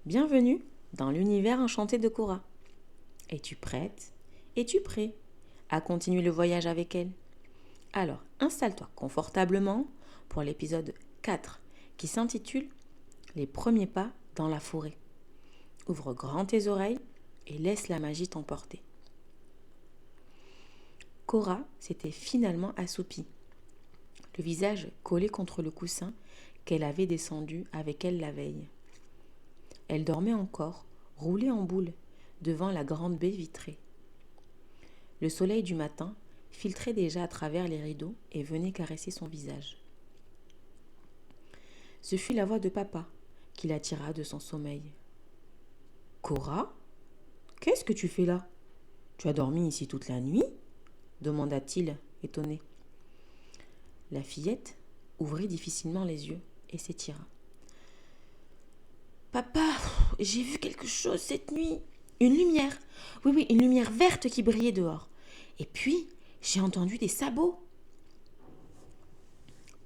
Bienvenue dans l'univers enchanté de Cora. Es-tu prête? Es-tu prêt à continuer le voyage avec elle? Alors, installe-toi confortablement pour l'épisode 4 qui s'intitule Les premiers pas dans la forêt. Ouvre grand tes oreilles et laisse la magie t'emporter. Cora s'était finalement assoupie, le visage collé contre le coussin qu'elle avait descendu avec elle la veille. Elle dormait encore, roulée en boule, devant la grande baie vitrée. Le soleil du matin filtrait déjà à travers les rideaux et venait caresser son visage. Ce fut la voix de papa qui l'attira de son sommeil. « Cora, qu'est-ce que tu fais là? Tu as dormi ici toute la nuit ?» demanda-t-il, étonné. La fillette ouvrit difficilement les yeux et s'étira. « Papa, j'ai vu quelque chose cette nuit. Une lumière. Oui, une lumière verte qui brillait dehors. Et puis, j'ai entendu des sabots. »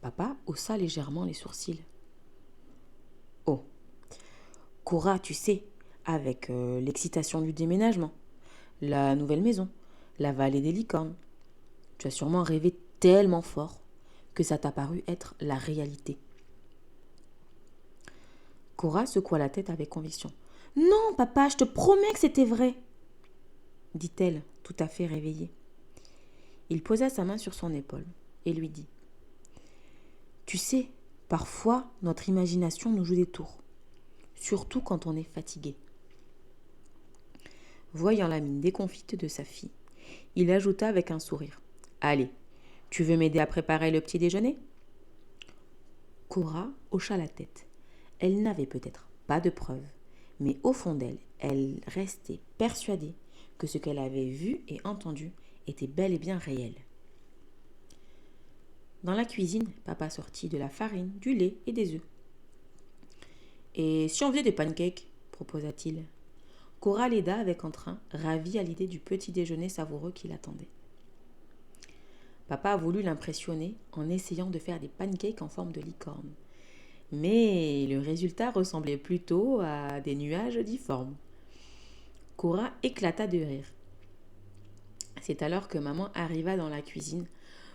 Papa haussa légèrement les sourcils. « Oh, Cora, tu sais, avec l'excitation du déménagement, la nouvelle maison, la vallée des licornes, tu as sûrement rêvé tellement fort que ça t'a paru être la réalité. » Cora secoua la tête avec conviction. « Non, papa, je te promets que c'était vrai, » dit-elle, tout à fait réveillée. Il posa sa main sur son épaule et lui dit « Tu sais, parfois, notre imagination nous joue des tours, surtout quand on est fatigué. » Voyant la mine déconfite de sa fille, il ajouta avec un sourire « Allez, tu veux m'aider à préparer le petit déjeuner ?» Cora hocha la tête. Elle n'avait peut-être pas de preuves, mais au fond d'elle, elle restait persuadée que ce qu'elle avait vu et entendu était bel et bien réel. Dans la cuisine, papa sortit de la farine, du lait et des œufs. « Et si on faisait des pancakes ?» proposa-t-il. Cora l'aida avec entrain, ravie à l'idée du petit déjeuner savoureux qui l'attendait. Papa a voulu l'impressionner en essayant de faire des pancakes en forme de licorne. Mais le résultat ressemblait plutôt à des nuages difformes. Cora éclata de rire. C'est alors que maman arriva dans la cuisine,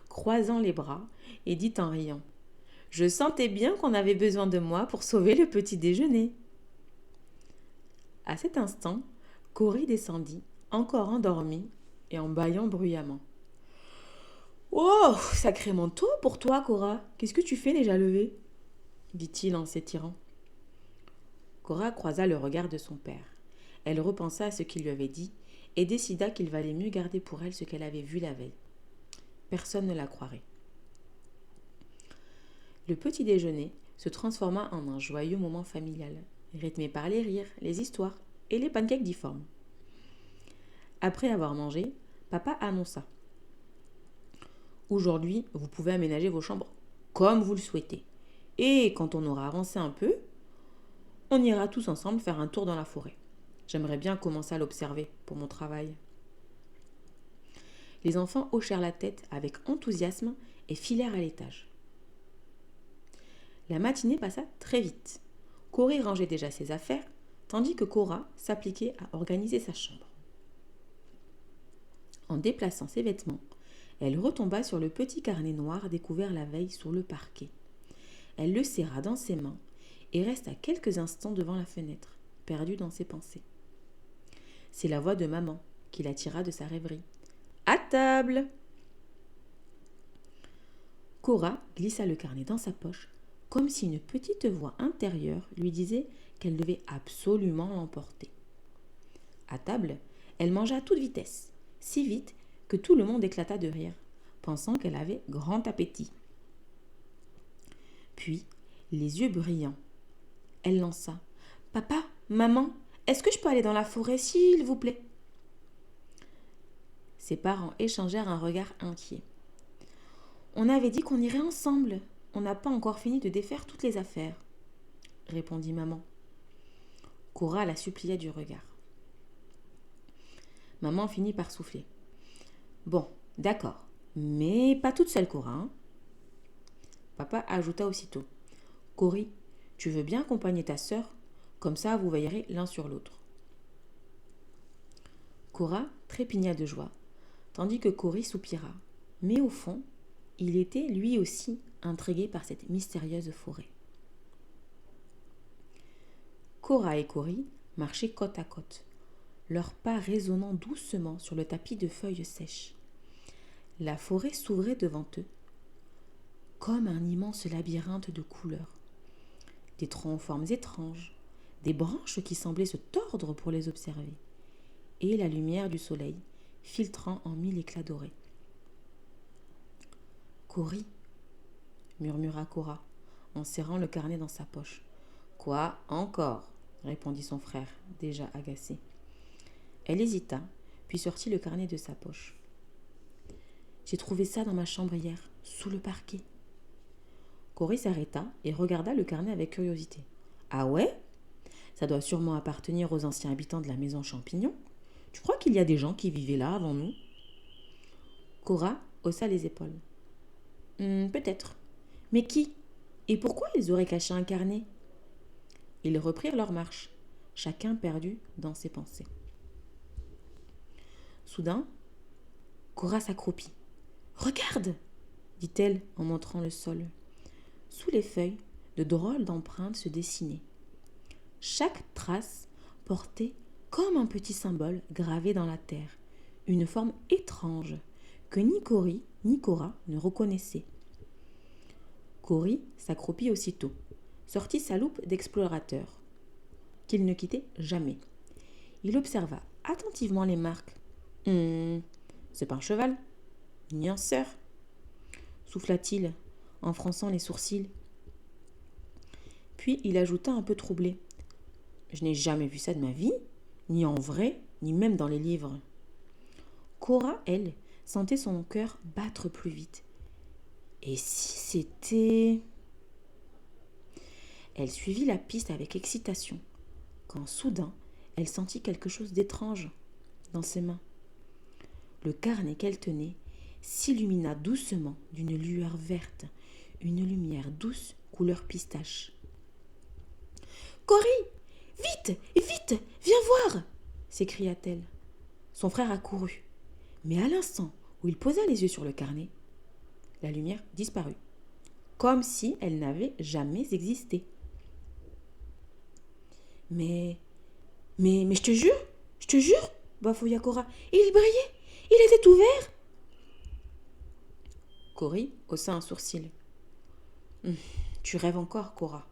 croisant les bras, et dit en riant « Je sentais bien qu'on avait besoin de moi pour sauver le petit déjeuner. » À cet instant, Cory descendit, encore endormie et en bâillant bruyamment. « Oh, sacrément tôt pour toi, Cora. Qu'est-ce que tu fais déjà levée ?» dit-il en s'étirant. Cora croisa le regard de son père. Elle repensa à ce qu'il lui avait dit et décida qu'il valait mieux garder pour elle ce qu'elle avait vu la veille. Personne ne la croirait. Le petit déjeuner se transforma en un joyeux moment familial, rythmé par les rires, les histoires et les pancakes difformes. Après avoir mangé, papa annonça « Aujourd'hui, vous pouvez aménager vos chambres comme vous le souhaitez. Et quand on aura avancé un peu, on ira tous ensemble faire un tour dans la forêt. J'aimerais bien commencer à l'observer pour mon travail. » Les enfants hochèrent la tête avec enthousiasme et filèrent à l'étage. La matinée passa très vite. Cory rangeait déjà ses affaires, tandis que Cora s'appliquait à organiser sa chambre. En déplaçant ses vêtements, elle retomba sur le petit carnet noir découvert la veille sur le parquet. Elle le serra dans ses mains et resta quelques instants devant la fenêtre, perdue dans ses pensées. C'est la voix de maman qui l'attira de sa rêverie. « À table !» Cora glissa le carnet dans sa poche, comme si une petite voix intérieure lui disait qu'elle devait absolument l'emporter. À table, elle mangea à toute vitesse, si vite que tout le monde éclata de rire, pensant qu'elle avait grand appétit. Puis, les yeux brillants, elle lança « Papa, maman, est-ce que je peux aller dans la forêt, s'il vous plaît ?» Ses parents échangèrent un regard inquiet. « On avait dit qu'on irait ensemble. On n'a pas encore fini de défaire toutes les affaires, » répondit maman. Cora la supplia du regard. Maman finit par souffler. « Bon, d'accord, mais pas toute seule, Cora, hein ?» Papa ajouta aussitôt. « Cory, tu veux bien accompagner ta sœur Comme ça, vous veillerez l'un sur l'autre. Cora trépigna de joie, tandis que Cory soupira. Mais au fond, il était lui aussi intrigué par cette mystérieuse forêt. Cora et Cory marchaient côte à côte, leurs pas résonnant doucement sur le tapis de feuilles sèches. La forêt s'ouvrait devant eux, comme un immense labyrinthe de couleurs. Des troncs aux formes étranges, des branches qui semblaient se tordre pour les observer, et la lumière du soleil filtrant en mille éclats dorés. « Cory » murmura Cora, en serrant le carnet dans sa poche. « Quoi encore » répondit son frère, déjà agacé. Elle hésita, puis sortit le carnet de sa poche. « J'ai trouvé ça dans ma chambre hier, sous le parquet. » Cory s'arrêta et regarda le carnet avec curiosité. « Ah ouais ? Ça doit sûrement appartenir aux anciens habitants de la maison Champignon. Tu crois qu'il y a des gens qui vivaient là avant nous ?» Cora haussa les épaules. « Peut-être. Mais qui ? Et pourquoi ils auraient caché un carnet ?» Ils reprirent leur marche, chacun perdu dans ses pensées. Soudain, Cora s'accroupit. « Regarde !» dit-elle en montrant le sol. Sous les feuilles, de drôles d'empreintes se dessinaient. Chaque trace portait comme un petit symbole gravé dans la terre, une forme étrange que ni Cory ni Cora ne reconnaissaient. Cory s'accroupit aussitôt, sortit sa loupe d'explorateur, qu'il ne quittait jamais. Il observa attentivement les marques. « C'est pas un cheval, ni un cerf » souffla-t-il en fronçant les sourcils. Puis il ajouta un peu troublé. « Je n'ai jamais vu ça de ma vie, ni en vrai, ni même dans les livres. » Cora, elle, sentait son cœur battre plus vite. Et si c'était... Elle suivit la piste avec excitation, quand soudain, elle sentit quelque chose d'étrange dans ses mains. Le carnet qu'elle tenait s'illumina doucement d'une lueur verte, une lumière douce couleur pistache. « Cory, vite, vite, viens voir !» s'écria-t-elle. Son frère accourut, mais à l'instant où il posa les yeux sur le carnet, la lumière disparut, comme si elle n'avait jamais existé. « Mais je te jure, bafouilla Cora, il brillait, il était ouvert. » Cory haussa un sourcil. « Tu rêves encore, Cora.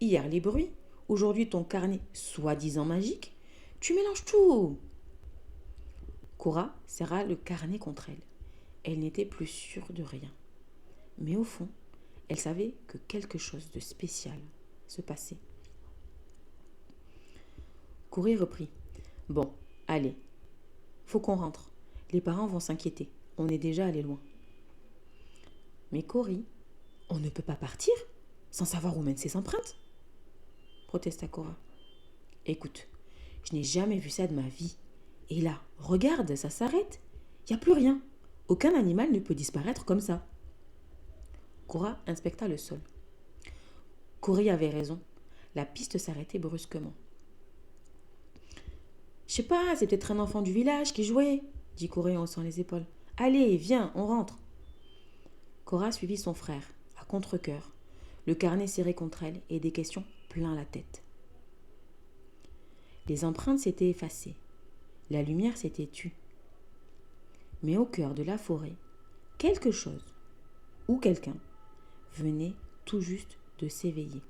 Hier les bruits, aujourd'hui ton carnet soi-disant magique, tu mélanges tout. » Cora serra le carnet contre elle. Elle n'était plus sûre de rien. Mais au fond, elle savait que quelque chose de spécial se passait. Cory reprit. « Bon, allez, faut qu'on rentre. Les parents vont s'inquiéter. On est déjà allé loin. » « Mais Cory, on ne peut pas partir sans savoir où mènent ces empreintes, » protesta Cora. « Écoute, je n'ai jamais vu ça de ma vie. Et là, regarde, ça s'arrête. Il n'y a plus rien. Aucun animal ne peut disparaître comme ça. » Cora inspecta le sol. Cory avait raison. La piste s'arrêtait brusquement. « Je sais pas, c'est peut-être un enfant du village qui jouait, » dit Cory en haussant les épaules. « Allez, viens, on rentre. » Cora suivit son frère, à contre-cœur, le carnet serré contre elle et des questions plein la tête. Les empreintes s'étaient effacées. La lumière s'était tue. Mais au cœur de la forêt, quelque chose, ou quelqu'un, venait tout juste de s'éveiller.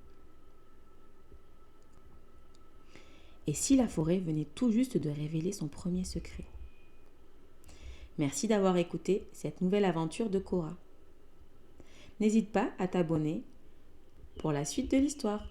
Et si la forêt venait tout juste de révéler son premier secret? Merci d'avoir écouté cette nouvelle aventure de Cora. N'hésite pas à t'abonner pour la suite de l'histoire.